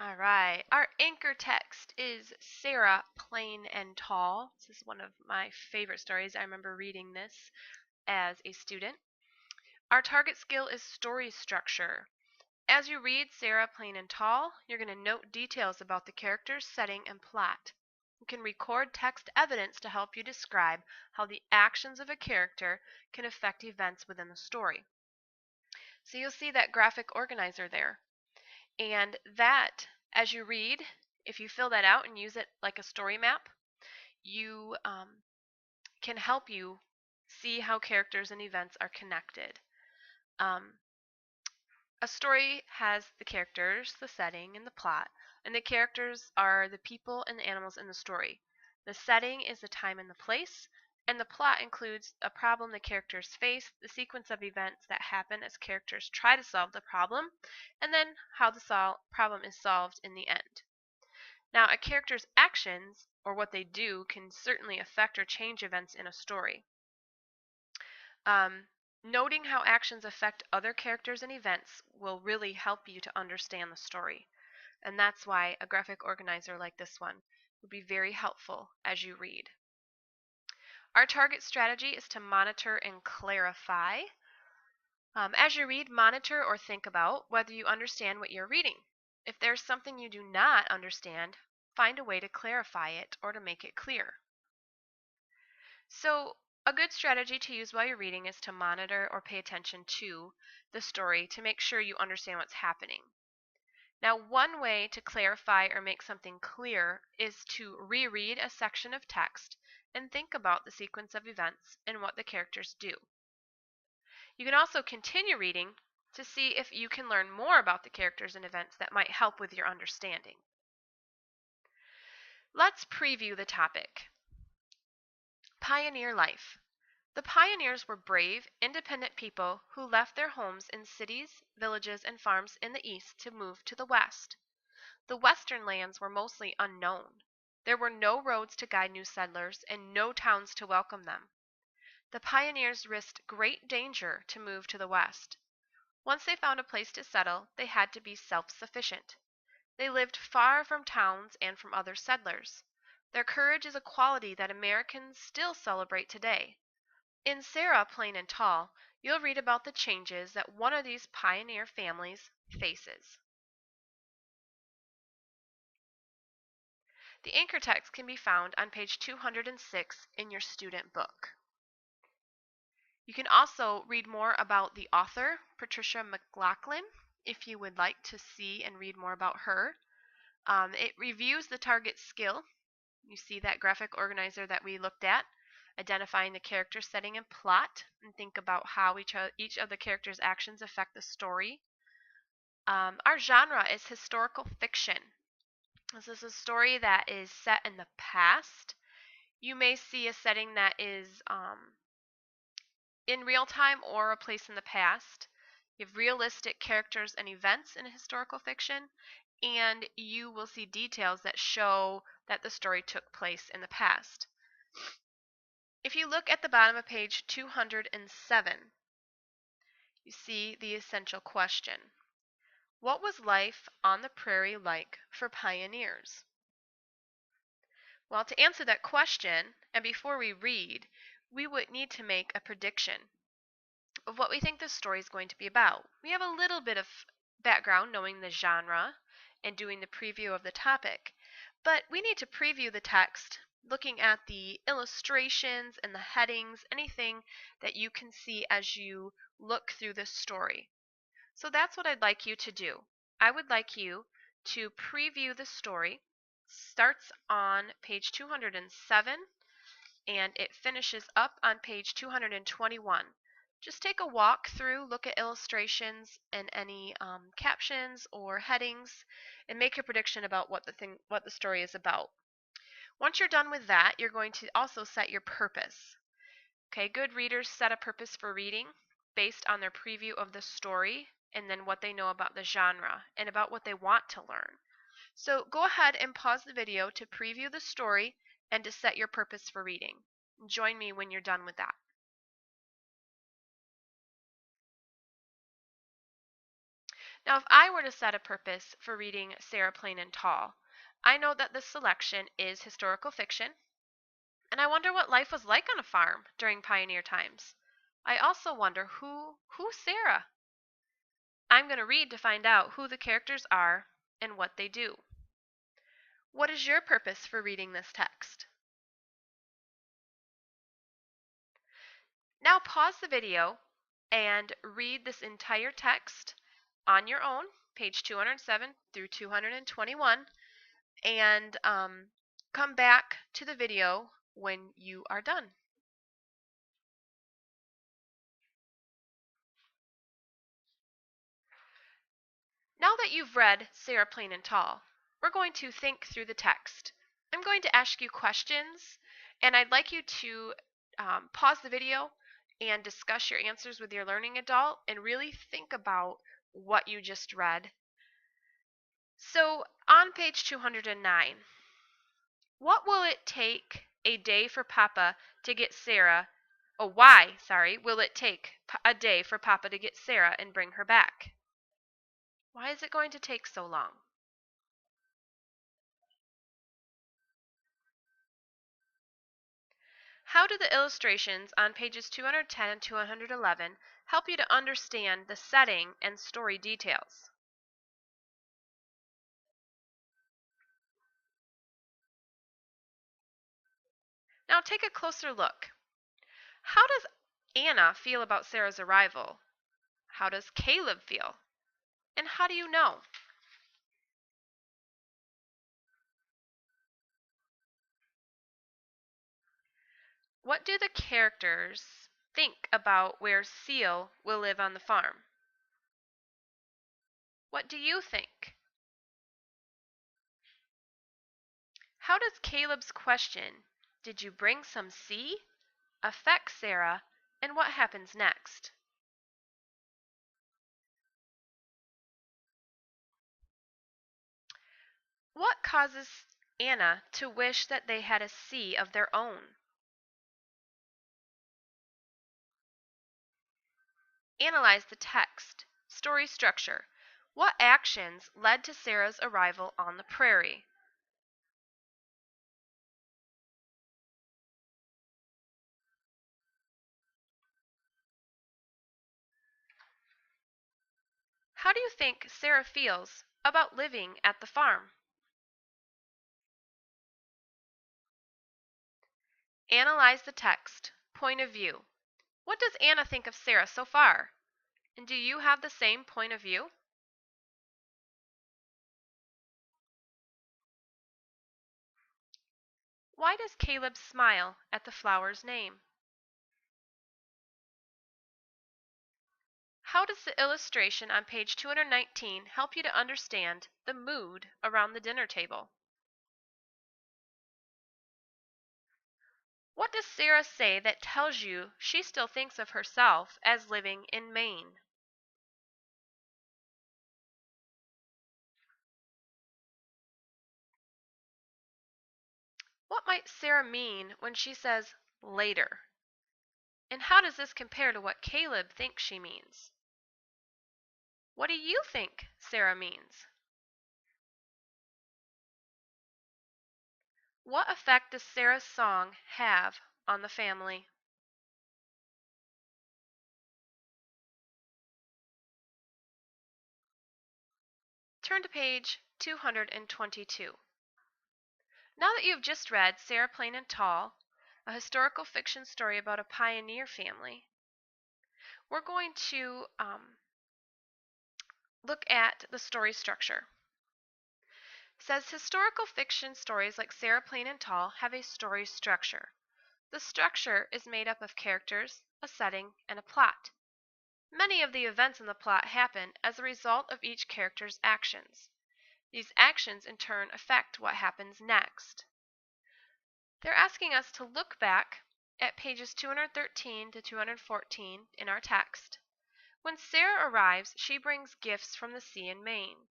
All right, our anchor text is Sarah, Plain and Tall. This is one of my favorite stories. I remember reading this as a student. Our target skill is story structure. As you read Sarah, Plain and Tall, you're going to note details about the characters, setting, and plot. You can record text evidence to help you describe how the actions of a character can affect events within the story. So you'll see that graphic organizer there. And that, as you read, if you fill that out and use it like a story map, you can help you see how characters and events are connected. Um, a story has the characters, the setting, and the plot, and the characters are the people and the animals in the story. The setting is the time and the place, and the plot includes a problem the characters face, the sequence of events that happen as characters try to solve the problem, and then how the problem is solved in the end. Now, a character's actions, or what they do, can certainly affect or change events in a story. Noting how actions affect other characters and events will really help you to understand the story. And that's why a graphic organizer like this one would be very helpful as you read. Our target strategy is to monitor and clarify. As you read, monitor or think about whether you understand what you're reading. If there's something you do not understand, find a way to clarify it or to make it clear. So, a good strategy to use while you're reading is to monitor or pay attention to the story to make sure you understand what's happening. Now, one way to clarify or make something clear is to reread a section of text and think about the sequence of events and what the characters do. You can also continue reading to see if you can learn more about the characters and events that might help with your understanding. Let's preview the topic. Pioneer life. The pioneers were brave, independent people who left their homes in cities, villages, and farms in the east to move to the west. The western lands were mostly unknown. There were no roads to guide new settlers and no towns to welcome them. The pioneers risked great danger to move to the west. Once they found a place to settle, they had to be self-sufficient. They lived far from towns and from other settlers. Their courage is a quality that Americans still celebrate today. In Sarah, Plain and Tall, you'll read about the changes that one of these pioneer families faces. The anchor text can be found on page 206 in your student book. You can also read more about the author, Patricia McLachlan, if you would like to see and read more about her. It reviews the target skill. You see that graphic organizer that we looked at, identifying the character, setting, and plot, and think about how each of the characters' actions affect the story. Our genre is historical fiction. This is a story that is set in the past. You may see a setting that is in real time or a place in the past. You have realistic characters and events in historical fiction, and you will see details that show that the story took place in the past. If you look at the bottom of page 207, you see the essential question. What was life on the prairie like for pioneers? Well, to answer that question, and before we read, we would need to make a prediction of what we think this story is going to be about. We have a little bit of background knowing the genre and doing the preview of the topic, but we need to preview the text looking at the illustrations and the headings, anything that you can see as you look through this story. So that's what I'd like you to do. I would like you to preview the story. Starts on page 207 and it finishes up on page 221. Just take a walk through, look at illustrations and any captions or headings, and make your prediction about what the story is about. Once you're done with that, you're going to also set your purpose. Okay, good readers set a purpose for reading based on their preview of the story and then what they know about the genre and about what they want to learn. So go ahead and pause the video to preview the story and to set your purpose for reading. Join me when you're done with that. Now, if I were to set a purpose for reading Sarah Plain and Tall, I know that this selection is historical fiction, and I wonder what life was like on a farm during pioneer times. I also wonder who's Sarah? I'm going to read to find out who the characters are and what they do. What is your purpose for reading this text? Now pause the video and read this entire text on your own, page 207 through 221, and come back to the video when you are done. Now that you've read Sarah Plain and Tall, we're going to think through the text. I'm going to ask you questions, and I'd like you to pause the video and discuss your answers with your learning adult and really think about what you just read. So on page 209, what will it take a day for Papa to get Sarah? Oh, why, sorry, will it take a day for Papa to get Sarah and bring her back? Why is it going to take so long? How do the illustrations on pages 210 and 211 help you to understand the setting and story details? Now take a closer look. How does Anna feel about Sarah's arrival? How does Caleb feel? And how do you know? What do the characters think about where Seal will live on the farm? What do you think? How does Caleb's question, "Did you bring some sea?" affect Sarah, and what happens next? What causes Anna to wish that they had a sea of their own? Analyze the text. Story structure. What actions led to Sarah's arrival on the prairie? How do you think Sarah feels about living at the farm? Analyze the text. Point of view. What does Anna think of Sarah so far? And do you have the same point of view? Why does Caleb smile at the flower's name? How does the illustration on page 219 help you to understand the mood around the dinner table? What does Sarah say that tells you she still thinks of herself as living in Maine? What might Sarah mean when she says later? And how does this compare to what Caleb thinks she means? What do you think Sarah means? What effect does Sarah's song have on the family? Turn to page 222. Now that you've just read Sarah Plain and Tall, a historical fiction story about a pioneer family, we're going to look at the story structure. It says historical fiction stories like Sarah Plain and Tall have a story structure. The structure is made up of characters, a setting, and a plot. Many of the events in the plot happen as a result of each character's actions. These actions in turn affect what happens next. They're asking us to look back at pages 213 to 214 in our text. When Sarah arrives, she brings gifts from the sea in Maine.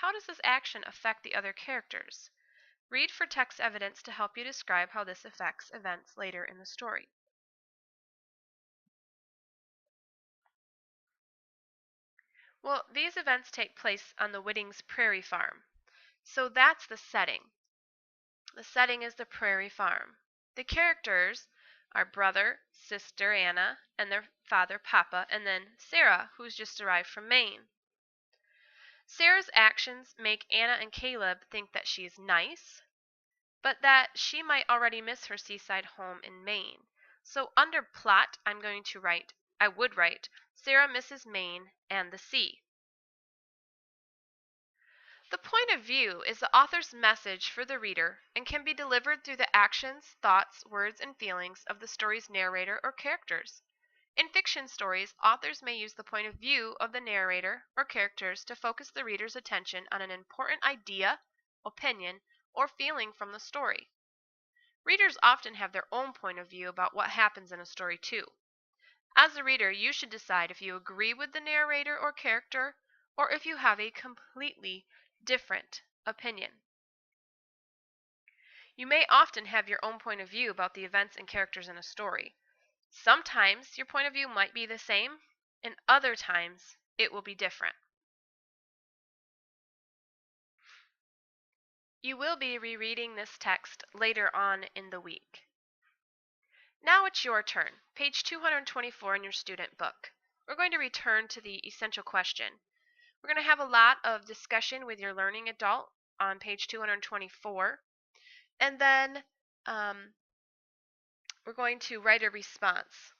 How does this action affect the other characters? Read for text evidence to help you describe how this affects events later in the story. Well, these events take place on the Whittings Prairie Farm. So that's the setting. The setting is the prairie farm. The characters are brother, sister Anna, and their father Papa, and then Sarah, who's just arrived from Maine. Sarah's actions make Anna and Caleb think that she is nice, but that she might already miss her seaside home in Maine. So under plot, I would write, Sarah misses Maine and the sea. The point of view is the author's message for the reader and can be delivered through the actions, thoughts, words, and feelings of the story's narrator or characters. In fiction stories, authors may use the point of view of the narrator or characters to focus the reader's attention on an important idea, opinion, or feeling from the story. Readers often have their own point of view about what happens in a story too. As a reader, you should decide if you agree with the narrator or character, or if you have a completely different opinion. You may often have your own point of view about the events and characters in a story. Sometimes your point of view might be the same, and other times it will be different. You will be rereading this text later on in the week. Now it's your turn. Page 224 in your student book. We're going to return to the essential question. We're going to have a lot of discussion with your learning adult on page 224. And then we're going to write a response.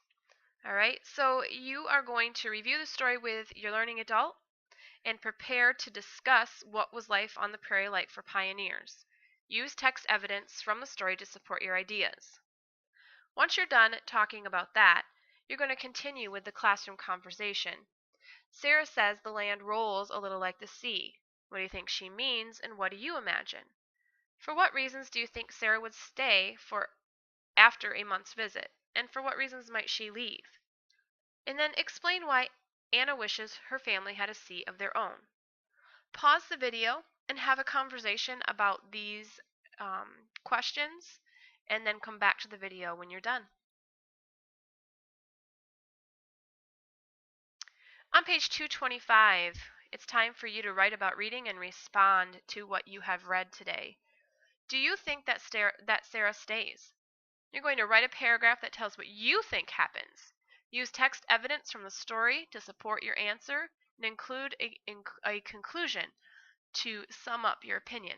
All right, so you are going to review the story with your learning adult and prepare to discuss what was life on the prairie like for pioneers. Use text evidence from the story to support your ideas. Once you're done talking about that, you're going to continue with the classroom conversation. Sarah says the land rolls a little like the sea. What do you think she means, and what do you imagine? For what reasons do you think Sarah would stay for after a month's visit, and for what reasons might she leave? And then explain why Anna wishes her family had a sea of their own. Pause the video and have a conversation about these questions, and then come back to the video when you're done. On page 225, it's time for you to write about reading and respond to what you have read today. Do you think that Sarah stays? You're going to write a paragraph that tells what you think happens. Use text evidence from the story to support your answer and include a conclusion to sum up your opinion.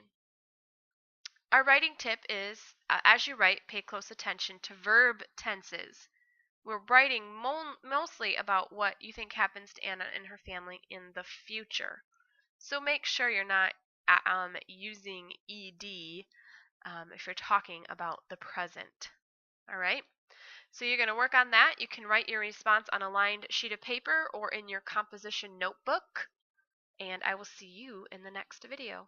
Our writing tip is, as you write, pay close attention to verb tenses. We're writing mostly about what you think happens to Anna and her family in the future. So make sure you're not using ed if you're talking about the present. All right? So you're going to work on that. You can write your response on a lined sheet of paper or in your composition notebook. And I will see you in the next video.